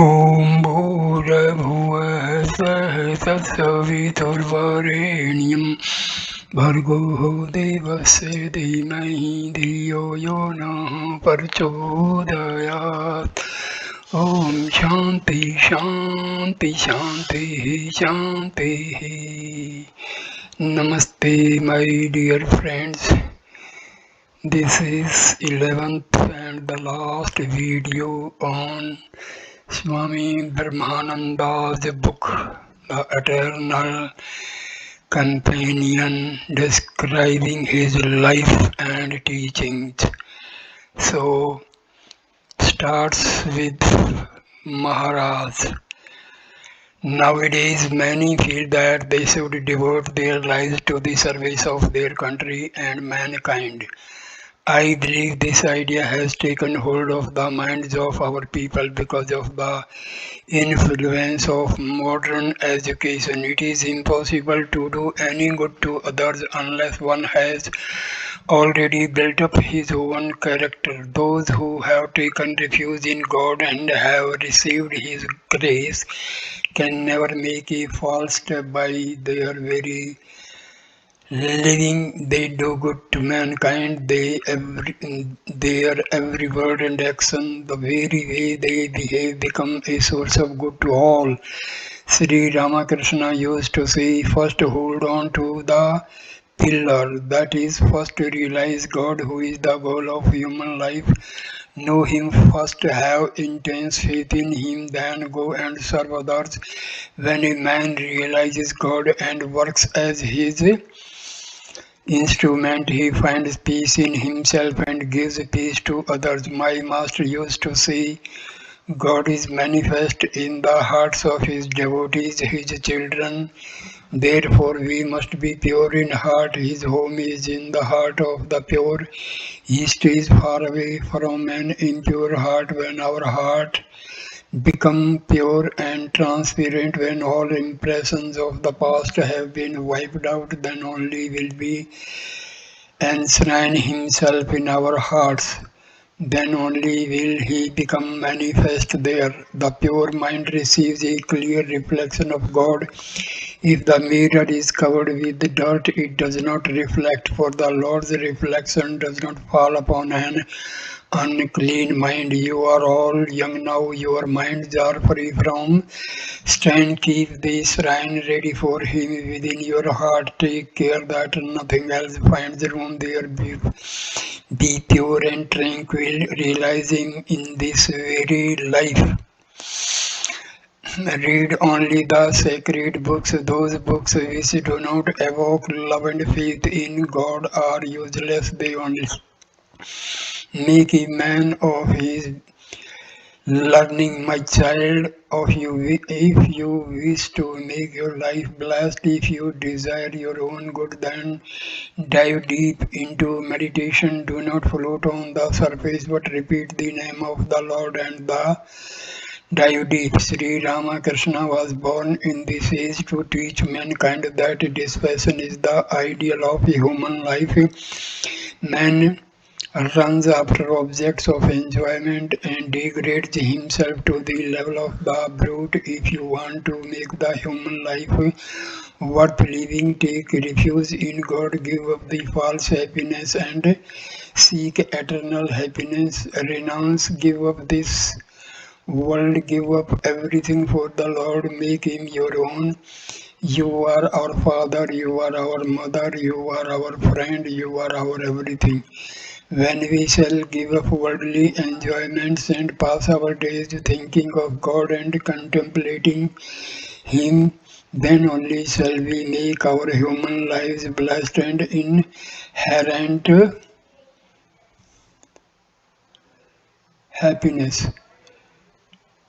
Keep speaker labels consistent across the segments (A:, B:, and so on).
A: ॐ भूर्भुवः स्वः तत्सवितुर्वरेण्यं भर्गो देवस्य धीमहि धियो यो नः प्रचोदयात्। ॐ शान्ति शान्ति शान्तिः शान्तिः। Namaste, my dear friends. This is 11th and the last video on Swami Brahmananda's book, The Eternal Companion, describing his life and teachings. So, starts with Maharaj. Nowadays, many feel that they should devote their lives to the service of their country and mankind. I believe this idea has taken hold of the minds of our people because of the influence of modern education. It is impossible to do any good to others unless one has already built up his own character. Those who have taken refuge in God and have received His grace can never make a false step by their very living. They do good to mankind. Their every word and action, the very way they behave, become a source of good to all. Sri Ramakrishna used to say, first hold on to the pillar. That is, first realize God, who is the goal of human life. Know Him first, have intense faith in Him, then go and serve others. When a man realizes God and works as His instrument, he finds peace in himself and gives peace to others. My master used to say, God is manifest in the hearts of His devotees, His children. Therefore, we must be pure in heart. His home is in the heart of the pure. He stays far away from an impure heart. When our heart become pure and transparent, when all impressions of the past have been wiped out, then only will be enshrine Himself in our hearts. Then only will He become manifest there. The pure mind receives a clear reflection of God. If the mirror is covered with dirt, it does not reflect, for the Lord's reflection does not fall upon an unclean mind. You are all young now, your minds are free from stain. Keep the shrine ready for Him within your heart. Take care that nothing else finds room there. Be pure and tranquil, realizing in this very life. Read only the sacred books. Those books which do not evoke love and faith in God are useless. They only make a man of his learning. My child, if you wish to make your life blessed, if you desire your own good, then dive deep into meditation. Do not float on the surface, but repeat the name of the Lord and dive deep. Sri Ramakrishna was born in this age to teach mankind that dispassion is the ideal of human life. Man runs after objects of enjoyment and degrades himself to the level of the brute. If you want to make the human life worth living, take refuge in God, give up the false happiness and seek eternal happiness. Renounce, give up this world, give up everything for the Lord, make Him your own. You are our Father, you are our Mother, you are our friend, you are our everything. When we shall give up worldly enjoyments and pass our days thinking of God and contemplating Him, then only shall we make our human lives blessed and inherent happiness.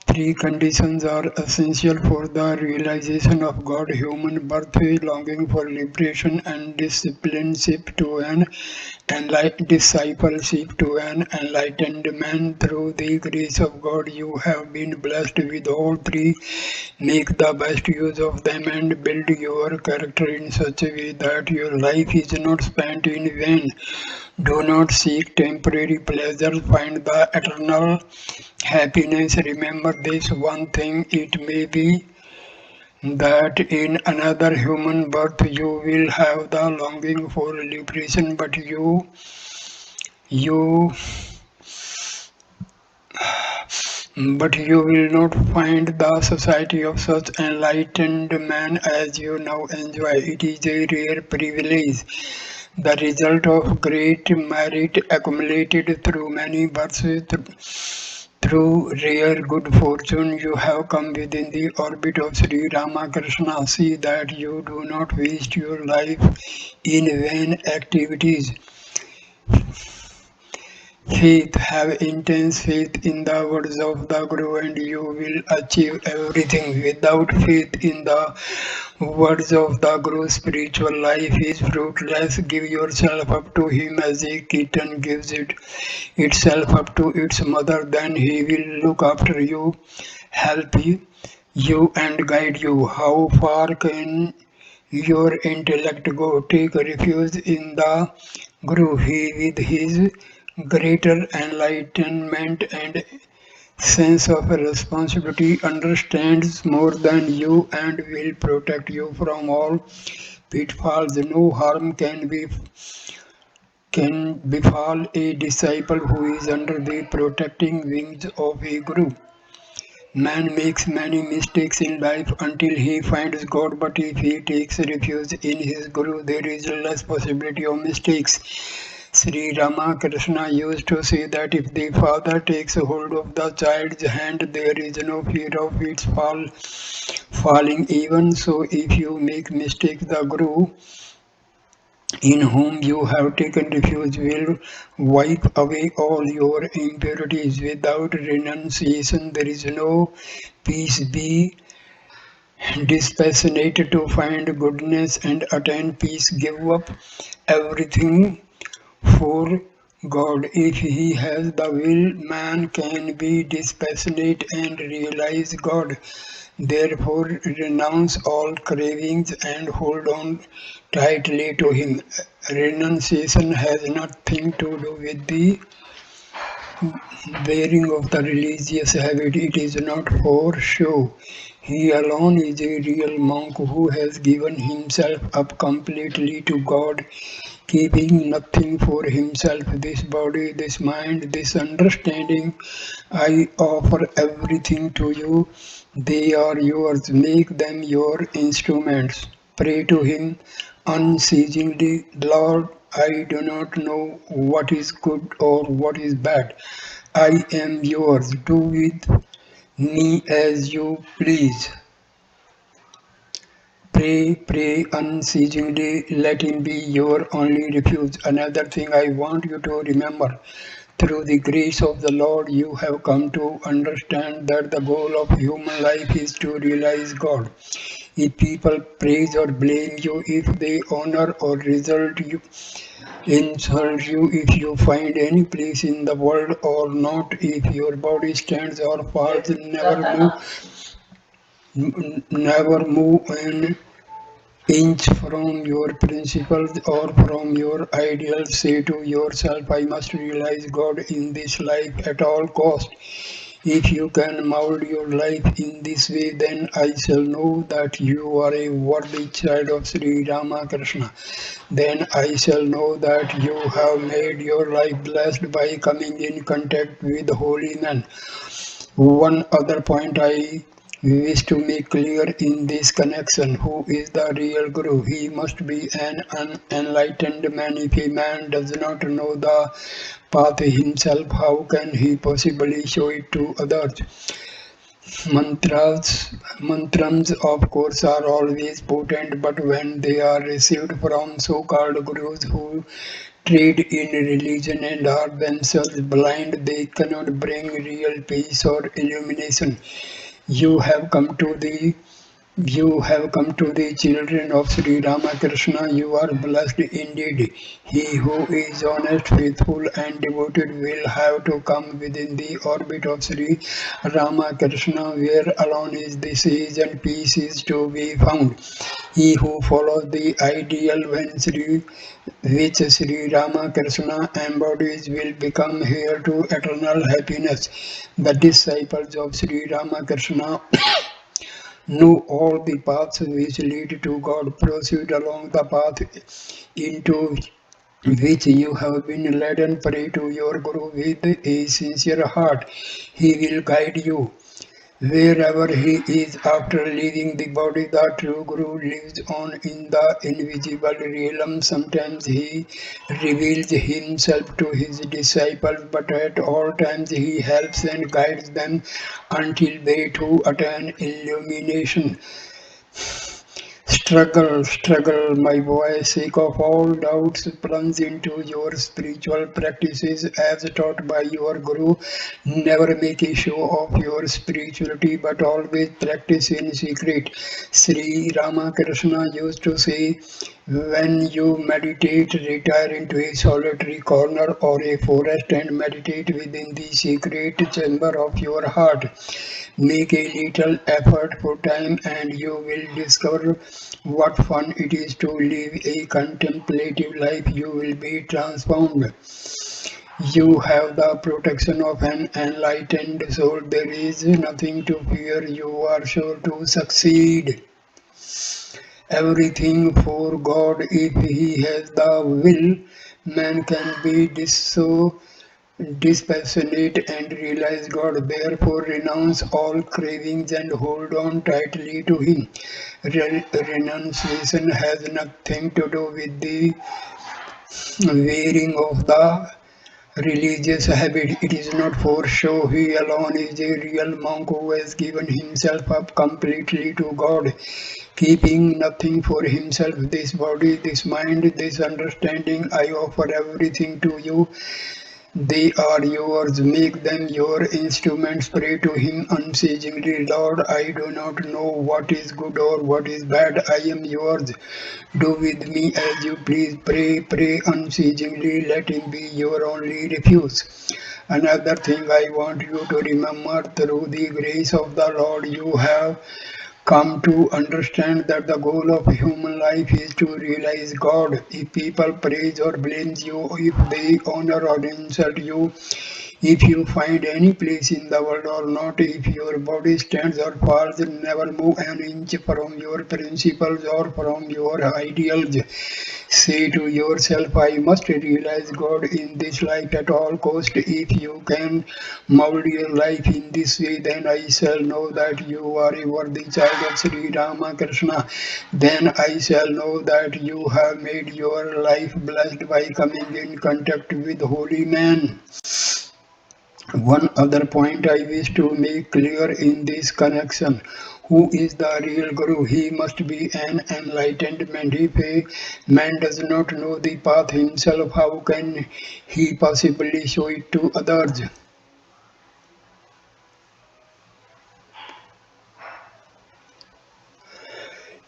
A: Three conditions are essential for the realization of God: human birth, longing for liberation, and discipleship to an enlightened man. Through the grace of God, you have been blessed with all three. Make the best use of them and build your character in such a way that your life is not spent in vain. Do not seek temporary pleasures, find the eternal happiness. Remember this one thing, it may be that in another human birth you will have the longing for liberation, but you will not find the society of such enlightened men as you now enjoy. It is a rare privilege, the result of great merit accumulated through many births. Through rare good fortune, you have come within the orbit of Sri Ramakrishna. See that you do not waste your life in vain activities. Faith, have intense faith in the words of the Guru and you will achieve everything. Without faith in the words of the Guru, spiritual life is fruitless. Give yourself up to him as a kitten gives itself up to its mother, then he will look after you, help you and guide you. How far can your intellect go? Take refuge in the Guru. He, with his greater enlightenment and sense of responsibility, understands more than you and will protect you from all pitfalls. No harm can befall a disciple who is under the protecting wings of a Guru. Man makes many mistakes in life until he finds God, but if he takes refuge in his Guru, there is less possibility of mistakes. Sri Ramakrishna used to say that if the father takes hold of the child's hand, there is no fear of its falling. Even so, if you make mistakes, the Guru in whom you have taken refuge will wipe away all your impurities. Without renunciation, there is no peace. Be dispassionate to find goodness and attain peace. Give up everything for God. If he has the will, man can be dispassionate and realize God. Therefore, renounce all cravings and hold on tightly to him. Renunciation has nothing to do with the wearing of the religious habit. It is not for show. He alone is a real monk who has given himself up completely to God, keeping nothing for himself. This body, this mind, this understanding, I offer everything to you. They are yours. Make them your instruments. Pray to him unceasingly. Lord, I do not know what is good or what is bad. I am yours. Do with me as you please. Pray unceasingly, let him be your only refuge. Another thing I want you to remember, through the grace of the Lord, you have come to understand that the goal of human life is to realize God. If people praise or blame you, if they honor or insult you, if you find any place in the world or not, if your body stands or falls, never move an inch from your principles or from your ideals. Say to yourself, I must realize God in this life at all cost. If you can mold your life in this way, then I shall know that you are a worthy child of Sri Ramakrishna. Then I shall know that you have made your life blessed by coming in contact with holy men. One other point I wish to make clear in this connection: who is the real Guru? He must be an unenlightened man. If a man does not know the path himself, how can he possibly show it to others? Mantrams, of course, are always potent, but when they are received from so-called gurus who trade in religion and are themselves blind, they cannot bring real peace or illumination. You have come to the You have come to the children of Sri Ramakrishna. You are blessed indeed. He who is honest, faithful, and devoted will have to come within the orbit of Sri Ramakrishna, where alone is the sage and peace is to be found. He who follows the ideal which Sri Ramakrishna embodies will become heir to eternal happiness. The disciples of Sri Ramakrishna know all the paths which lead to God. Proceed along the path into which you have been led and pray to your Guru with a sincere heart. He will guide you. Wherever he is after leaving the body, the true Guru lives on in the invisible realm. Sometimes he reveals himself to his disciples, but at all times he helps and guides them until they too attain illumination. Struggle, my boy, sake of all doubts, plunge into your spiritual practices as taught by your Guru. Never make a show of your spirituality, but always practice in secret. Sri Ramakrishna used to say, when you meditate, retire into a solitary corner or a forest and meditate within the secret chamber of your heart. Make a little effort for time and you will discover what fun it is to live a contemplative life. You will be transformed. You have the protection of an enlightened soul. There is nothing to fear. You are sure to succeed. Everything for God. If He has the will, man can be so dispassionate and realize God. Therefore, renounce all cravings and hold on tightly to Him. Renunciation has nothing to do with the wearing of the religious habit. It is not for show. He alone is a real monk who has given himself up completely to God, keeping nothing for himself. This body, this mind, this understanding, I offer everything to you. They are yours. Make them your instruments. Pray to Him unceasingly. Lord, I do not know what is good or what is bad. I am yours. Do with me as you please. Pray unceasingly. Let Him be your only refuge. Another thing I want you to remember, through the grace of the Lord, you have come to understand that the goal of human life is to realize God. If people praise or blame you, if they honor or insult you, if you find any place in the world or not, if your body stands or falls, never move an inch from your principles or from your ideals. Say to yourself, I must realize God in this life at all cost. If you can mold your life in this way, then I shall know that you are a worthy child of Sri Ramakrishna. Then I shall know that you have made your life blessed by coming in contact with holy men. One other point I wish to make clear in this connection. Who is the real Guru? He must be an enlightened man. If a man does not know the path himself, how can he possibly show it to others?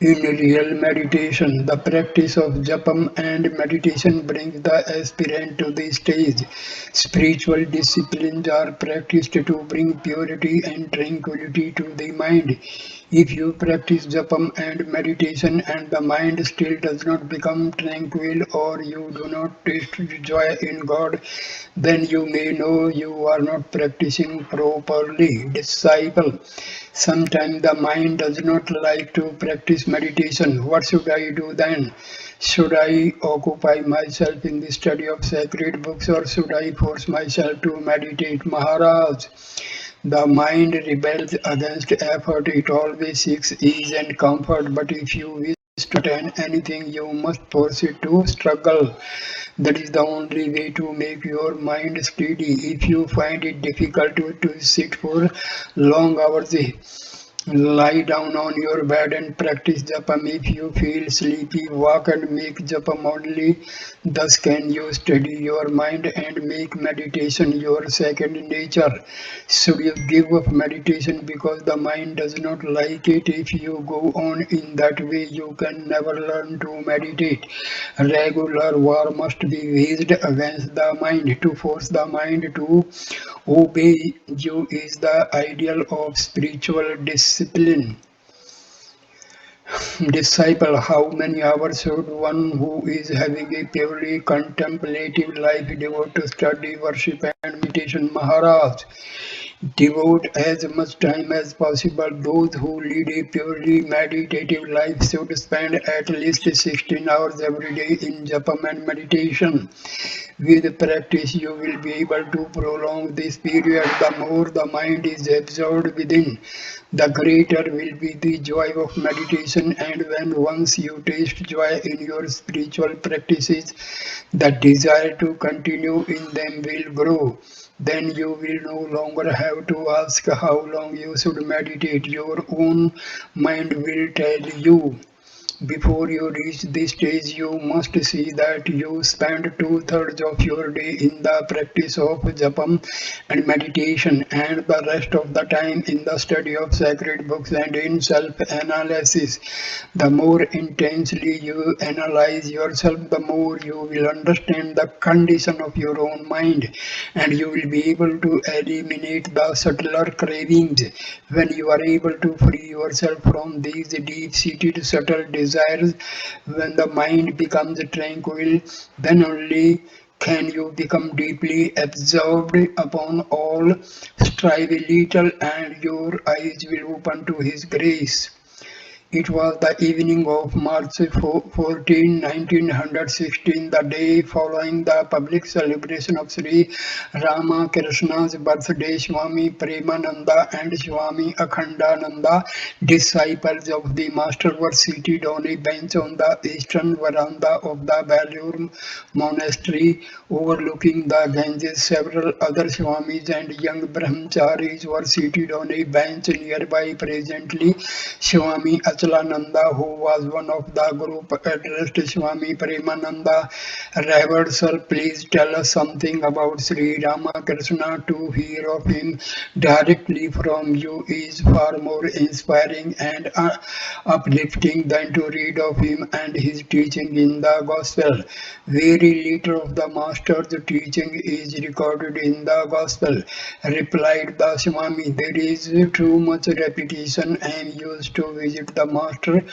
A: In real meditation, the practice of japam and meditation brings the aspirant to the stage. Spiritual disciplines are practiced to bring purity and tranquility to the mind. If you practice japam and meditation and the mind still does not become tranquil or you do not taste joy in God, then you may know you are not practicing properly. Disciple. Sometimes the mind does not like to practice meditation. What should I do then? Should I occupy myself in the study of sacred books or should I force myself to meditate? Maharaj, the mind rebels against effort. It always seeks ease and comfort. But if you wish to attain anything, you must force it to struggle. That is the only way to make your mind steady. If you find it difficult to sit for long hours, Lie down on your bed and practice japam. If you feel sleepy, walk and make japam only. Thus can you steady your mind and make meditation your second nature. Should you give up meditation because the mind does not like it? If you go on in that way, you can never learn to meditate. Regular war must be waged against the mind. To force the mind to obey you is the ideal of spiritual discipline. Disciple, how many hours should one who is having a purely contemplative life devote to study, worship and meditation? Maharaj, devote as much time as possible. Those who lead a purely meditative life should spend at least 16 hours every day in japam and meditation. With practice, you will be able to prolong this period. The more the mind is absorbed within, the greater will be the joy of meditation. And when once you taste joy in your spiritual practices, the desire to continue in them will grow. Then you will no longer have to ask how long you should meditate. Your own mind will tell you. Before you reach this stage, you must see that you spend two-thirds of your day in the practice of japam and meditation, and the rest of the time in the study of sacred books and in self-analysis. The more intensely you analyze yourself, the more you will understand the condition of your own mind, and you will be able to eliminate the subtler cravings. When you are able to free yourself from these deep-seated subtle desires, when the mind becomes tranquil, then only can you become deeply absorbed upon all, strive a little, and your eyes will open to His grace. It was the evening of March 14, 1916, the day following the public celebration of Sri Ramakrishna's birthday. Swami Brahmananda and Swami Akhandananda, disciples of the Master, were seated on a bench on the eastern veranda of the Vellore monastery overlooking the Ganges. Several other Swamis and young Brahmacharis were seated on a bench nearby. Presently, Swami Achalananda, who was one of the group, addressed Swami Premananda. Revered sir, please tell us something about Sri Ramakrishna. To hear of him directly from you is far more inspiring and uplifting than to read of him and his teaching in the Gospel. Very little of the Master's teaching is recorded in the Gospel, replied the Swami. There is too much repetition. I am used to visit the Master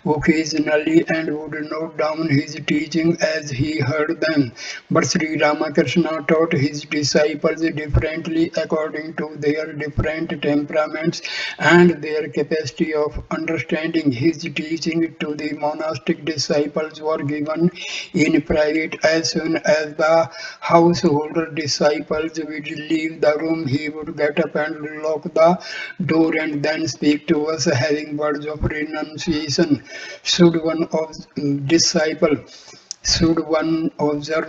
A: occasionally and would note down his teaching as he heard them. But Sri Ramakrishna taught his disciples differently according to their different temperaments and their capacity of understanding. His teaching to the monastic disciples were given in private. As soon as the householder disciples would leave the room, he would get up and lock the door and then speak to us, having words of renunciation. Should one observe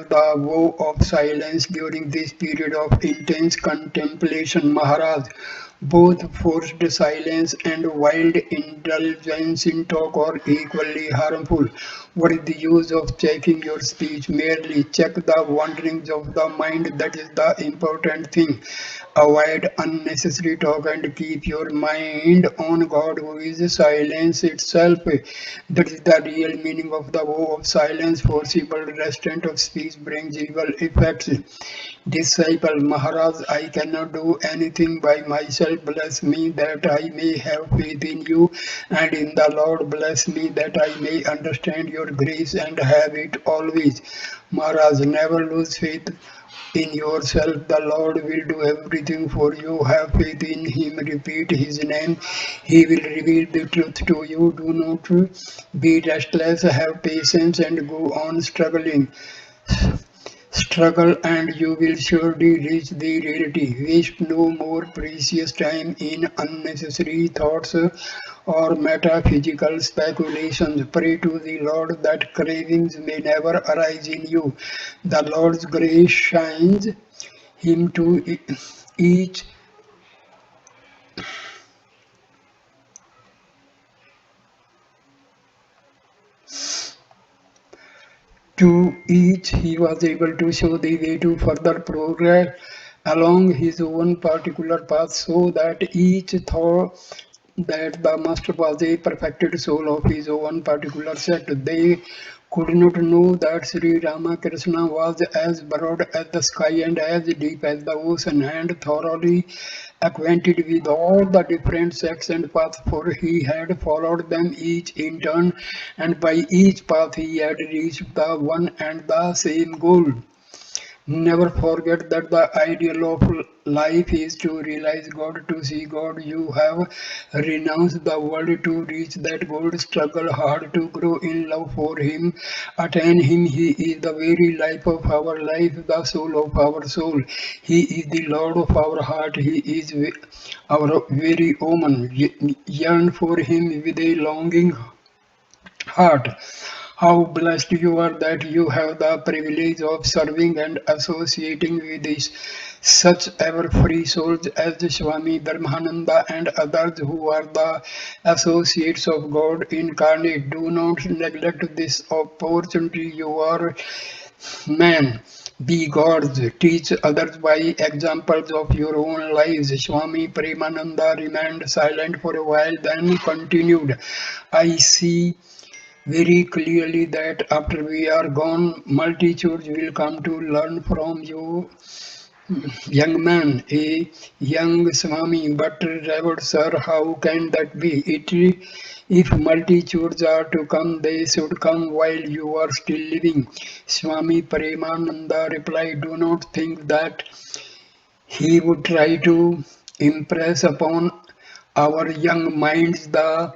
A: the vow of silence during this period of intense contemplation? Maharaj, both forced silence and wild indulgence in talk are equally harmful. What is the use of checking your speech? Merely check the wanderings of the mind. That is the important thing. Avoid unnecessary talk and keep your mind on God, who is silence itself. That is the real meaning of the vow of silence. Forcible restraint of speech brings evil effects. Disciple, Maharaj, I cannot do anything by myself. Bless me that I may have faith in you, and in the Lord. Bless me that I may understand your grace and have it always. Maharaj, never lose faith in yourself. The Lord will do everything for you. Have faith in Him. Repeat His name. He will reveal the truth to you. Do not be restless. Have patience and go on struggling. Struggle and you will surely reach the reality. Waste no more precious time in unnecessary thoughts or metaphysical speculations. Pray to the Lord that cravings may never arise in you. The Lord's grace shines Him to each To each he was able to show the way to further progress along his own particular path, so that each thought that the master was a perfected soul of his own particular set. They could not know that Sri Ramakrishna was as broad as the sky and as deep as the ocean, and thoroughly acquainted with all the different sects and paths, for he had followed them each in turn, and by each path he had reached the one and the same goal. Never forget that the ideal of life is to realize God, to see God. You have renounced the world to reach that goal. Struggle hard to grow in love for Him. Attain Him. He is the very life of our life, the soul of our soul. He is the Lord of our heart. He is our very own. Yearn for Him with a longing heart. How blessed you are that you have the privilege of serving and associating with such ever-free souls as Swami Brahmananda and others who are the associates of God incarnate. Do not neglect this opportunity. You are man. Be gods. Teach others by examples of your own lives. Swami Premananda remained silent for a while, then continued. I see very clearly that after we are gone, multitudes will come to learn from you, young man, a young Swami. But Reverend Sir, how can that be? If multitudes are to come, they should come while you are still living. Swami Premananda replied, do not think that he would try to impress upon our young minds the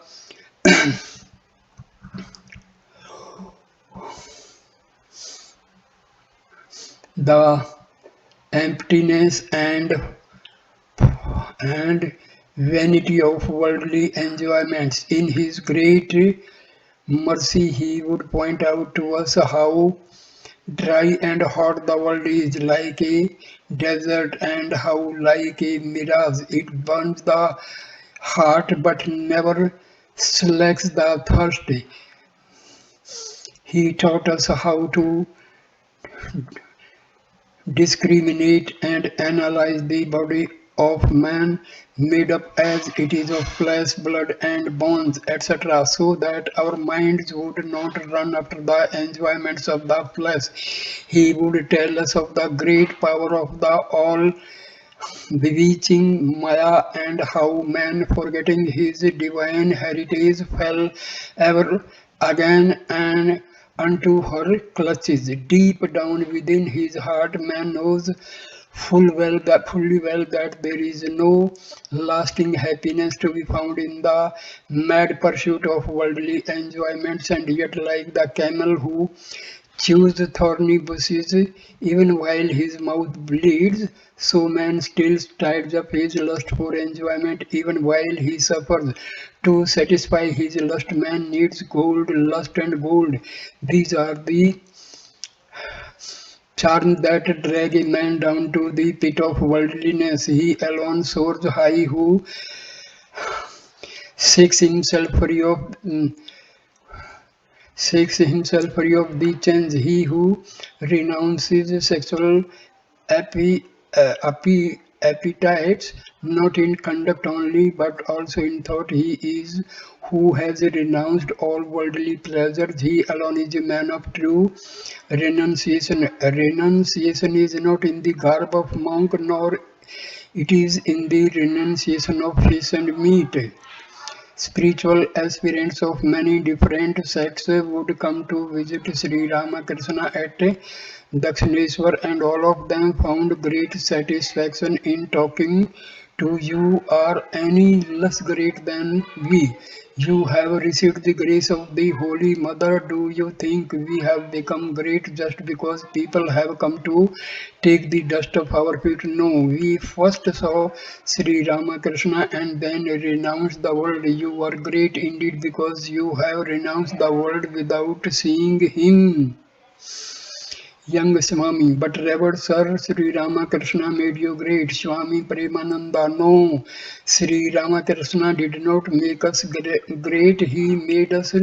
A: emptiness and vanity of worldly enjoyments. In His great mercy, He would point out to us how dry and hot the world is, like a desert, and how, like a mirage, it burns the heart but never slacks the thirst. He taught us how to discriminate and analyze the body of man, made up as it is of flesh, blood, and bones, etc., so that our minds would not run after the enjoyments of the flesh. He would tell us of the great power of the all bewitching Maya, and how man, forgetting his divine heritage, fell ever again and unto her clutches. Deep down within his heart, man knows fully well that there is no lasting happiness to be found in the mad pursuit of worldly enjoyments, and yet, like the camel who chews thorny bushes even while his mouth bleeds, so man still stirs up his lust for enjoyment even while he suffers. To satisfy his lust, man needs gold, lust, and gold. These are the charms that drag a man down to the pit of worldliness. He alone soars high who seeks himself free of the chains. He who renounces sexual appetites, not in conduct only, but also in thought. He is who has renounced all worldly pleasures. He alone is a man of true renunciation. Renunciation is not in the garb of monk, nor it is in the renunciation of fish and meat. Spiritual aspirants of many different sects would come to visit Sri Ramakrishna at Dakshineshwar, and all of them found great satisfaction in talking to you. Are any less great than we? You have received the grace of the Holy Mother. Do you think we have become great just because people have come to take the dust of our feet? No, we first saw Sri Ramakrishna and then renounced the world. You are great indeed because you have renounced the world without seeing him. Young Swami, but Revered Sir, Sri Ramakrishna made you great. Swami Premananda, no. Sri Ramakrishna did not make us great, he made us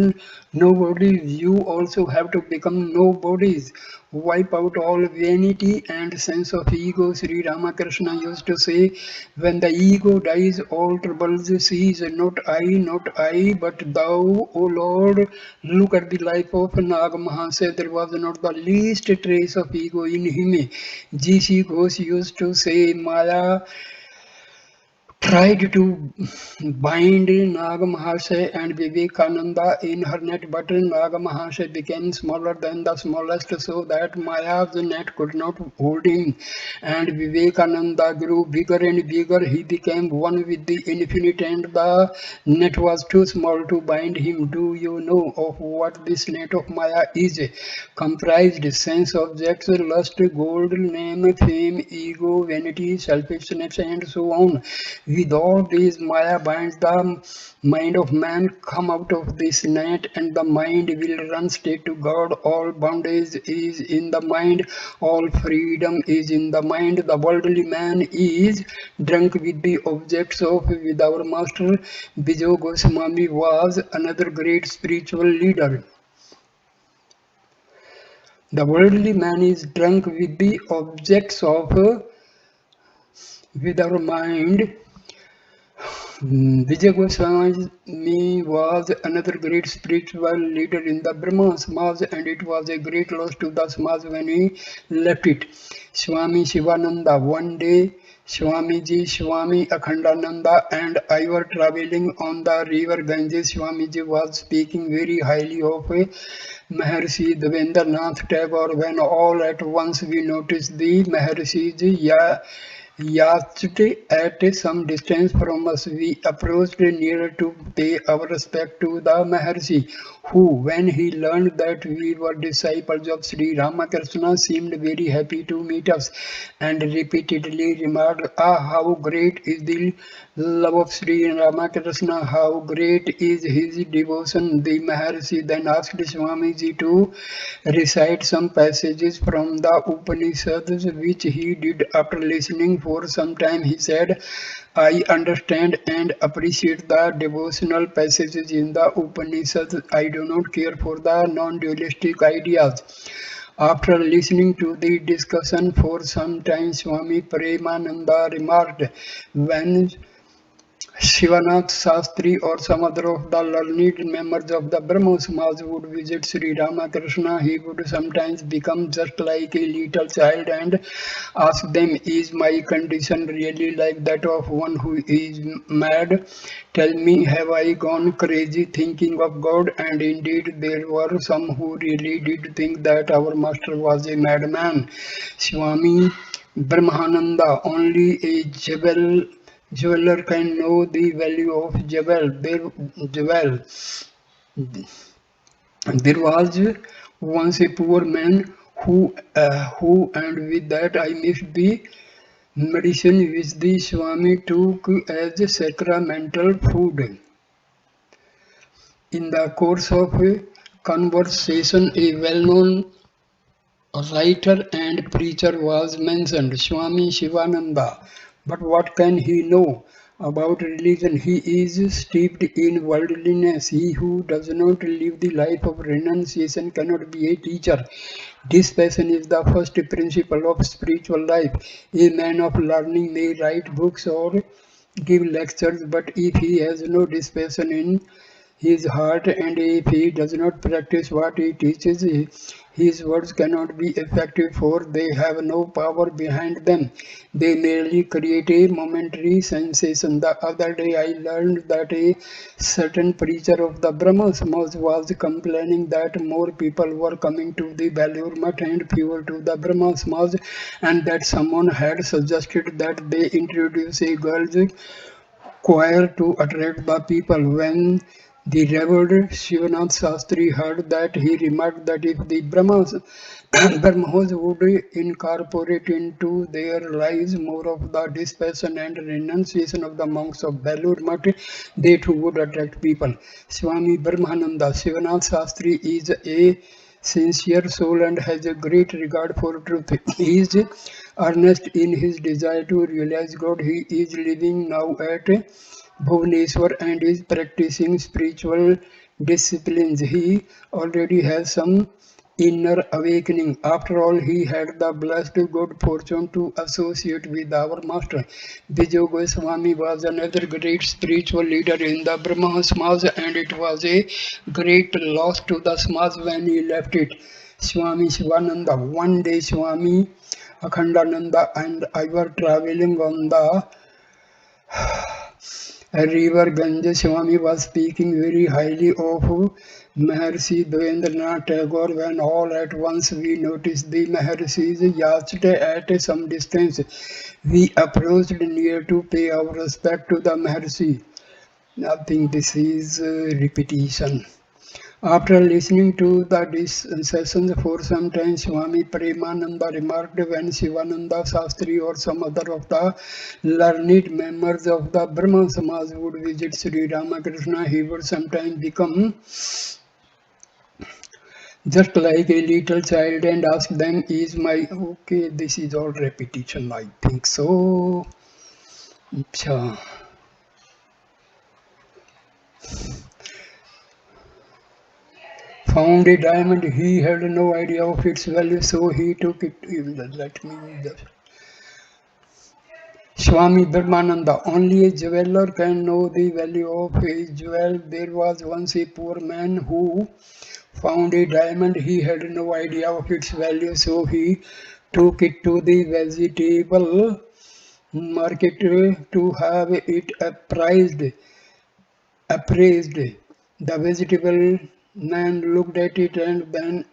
A: nobodies. You also have to become nobodies. Wipe out all vanity and sense of ego. Sri Ramakrishna used to say, when the ego dies, all troubles cease. Not I, but thou, O Lord. Look at the life of Nagamahansa. There was not the least trace of ego in him. G.C. Ghosh used to say, Maya tried to bind Nagamahasaya and Vivekananda in her net, but Nagamahasaya became smaller than the smallest, so that Maya's net could not hold him. And Vivekananda grew bigger and bigger. He became one with the infinite, and the net was too small to bind him. Do you know of what this net of Maya is? Comprised sense objects, lust, gold, name, fame, ego, vanity, selfishness, and so on. With all these, Maya binds the mind of man. Come out of this net, and the mind will run straight to God. All bondage is in the mind, all freedom is in the mind. The worldly man is drunk with the objects of with our master. Bijo Goswami was another great spiritual leader. The worldly man is drunk with the objects of with our mind. Vijay Goswami was another great spiritual leader in the Brahma Samaj, and it was a great loss to the Samaj when he left it. Swami Shivananda, one day Swamiji, Swami Akhandananda and I were traveling on the river Ganges. Swamiji was speaking very highly of Maharshi Devendranath Tagore, when all at once we noticed the Maharshi's yacht at some distance from us. We approached nearer to pay our respect to the Maharshi, who, when he learned that we were disciples of Sri Ramakrishna, seemed very happy to meet us and repeatedly remarked, "Ah, how great is the love of Sri Ramakrishna, how great is his devotion." The Maharshi then asked Swamiji to recite some passages from the Upanishads, which he did. After listening for some time, he said, "I understand and appreciate the devotional passages in the Upanishads. I do not care for the non-dualistic ideas." After listening to the discussion for some time, Swami Premananda remarked, when Shivanath Shastri or some other of the learned members of the Brahmo Samaj would visit Sri Ramakrishna, he would sometimes become just like a little child and ask them, "Is my condition really like that of one who is mad? Tell me, have I gone crazy thinking of God?" And indeed, there were some who really did think that our master was a madman. Swami Brahmananda, only a jeweler can know the value of jewel. There was once a poor man who, and with that I mixed the medicine which the Swami took as sacramental food. In the course of a conversation, a well-known writer and preacher was mentioned, Swami Shivananda. But what can he know about religion? He is steeped in worldliness. He who does not live the life of renunciation cannot be a teacher. Dispassion is the first principle of spiritual life. A man of learning may write books or give lectures, but if he has no dispassion in his heart, and if he does not practice what he teaches, his words cannot be effective, for they have no power behind them. They merely create a momentary sensation. The other day I learned that a certain preacher of the Brahma Samaj was complaining that more people were coming to the Belur Math and fewer to the Brahma Samaj, and that someone had suggested that they introduce a girls' choir to attract the people. When the Reverend Shivanath Shastri heard that, he remarked that if the Brahmos would incorporate into their lives more of the dispassion and renunciation of the monks of Belur Math, they too would attract people. Swami Brahmananda, Shivanath Shastri is a sincere soul and has a great regard for truth. He is earnest in his desire to realize God. He is living now at Bhubaneswar and is practicing spiritual disciplines. He already has some inner awakening. After all, he had the blessed good fortune to associate with our master. Vijay Goswami was another great spiritual leader in the Brahma Samaj, and it was a great loss to the Samaj when he left it. Swami Shivananda. One day, Swami Akhandananda and I were traveling on the river Ganges. Swami was speaking very highly of Maharshi Devendranath Tagore when all at once we noticed the Maharshi's yacht at some distance. We approached near to pay our respect to the Maharshi. I think this is repetition. After listening to the sessions for some time, Swami Premananda remarked when Shivananda Shastri or some other of the learned members of the Brahma Samaj would visit Sri Ramakrishna, he would sometimes become just like a little child and ask them, is my... Okay, this is all repetition, I think so. Achha. Found a diamond, he had no idea of its value, so he took it. Let me just. Swami Brahmananda, only a jeweler can know the value of a jewel. There was once a poor man who found a diamond. He had no idea of its value, so he took it to the vegetable market to have it appraised. The vegetable man looked at it and then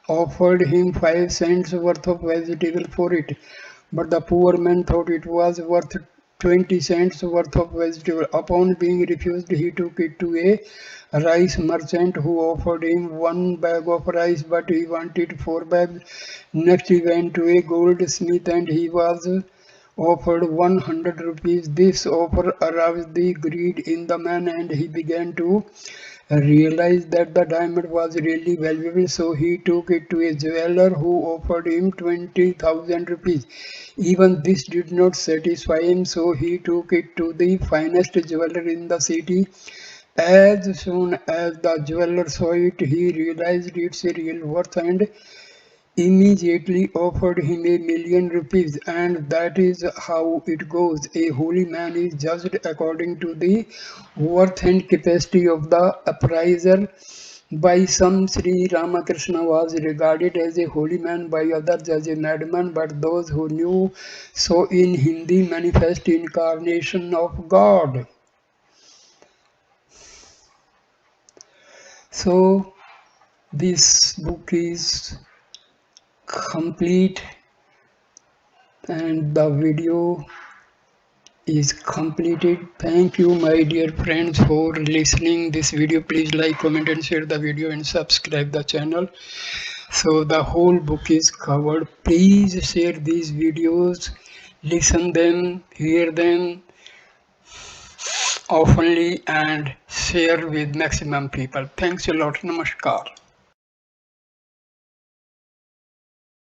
A: offered him 5 cents worth of vegetable for it. But the poor man thought it was worth 20 cents worth of vegetable. Upon being refused, he took it to a rice merchant who offered him 1 bag of rice, but he wanted 4 bags. Next, he went to a goldsmith and he was offered 100 rupees. This offer aroused the greed in the man and he began to realized that the diamond was really valuable, so he took it to a jeweler who offered him 20,000 rupees. Even this did not satisfy him, so he took it to the finest jeweler in the city. As soon as the jeweler saw it, he realized its real worth and immediately offered him 1,000,000 rupees. And that is how it goes. A holy man is judged according to the worth and capacity of the appraiser. By some, Sri Ramakrishna was regarded as a holy man, by others as a madman, but those who knew saw in him the manifest incarnation of God. So this book is complete and the video is completed. Thank you my dear friends for listening this video. Please like, comment and share the video and subscribe the channel. So the whole book is covered. Please share these videos, listen them, hear them oftenly and share with maximum people. Thanks a lot. Namaskar.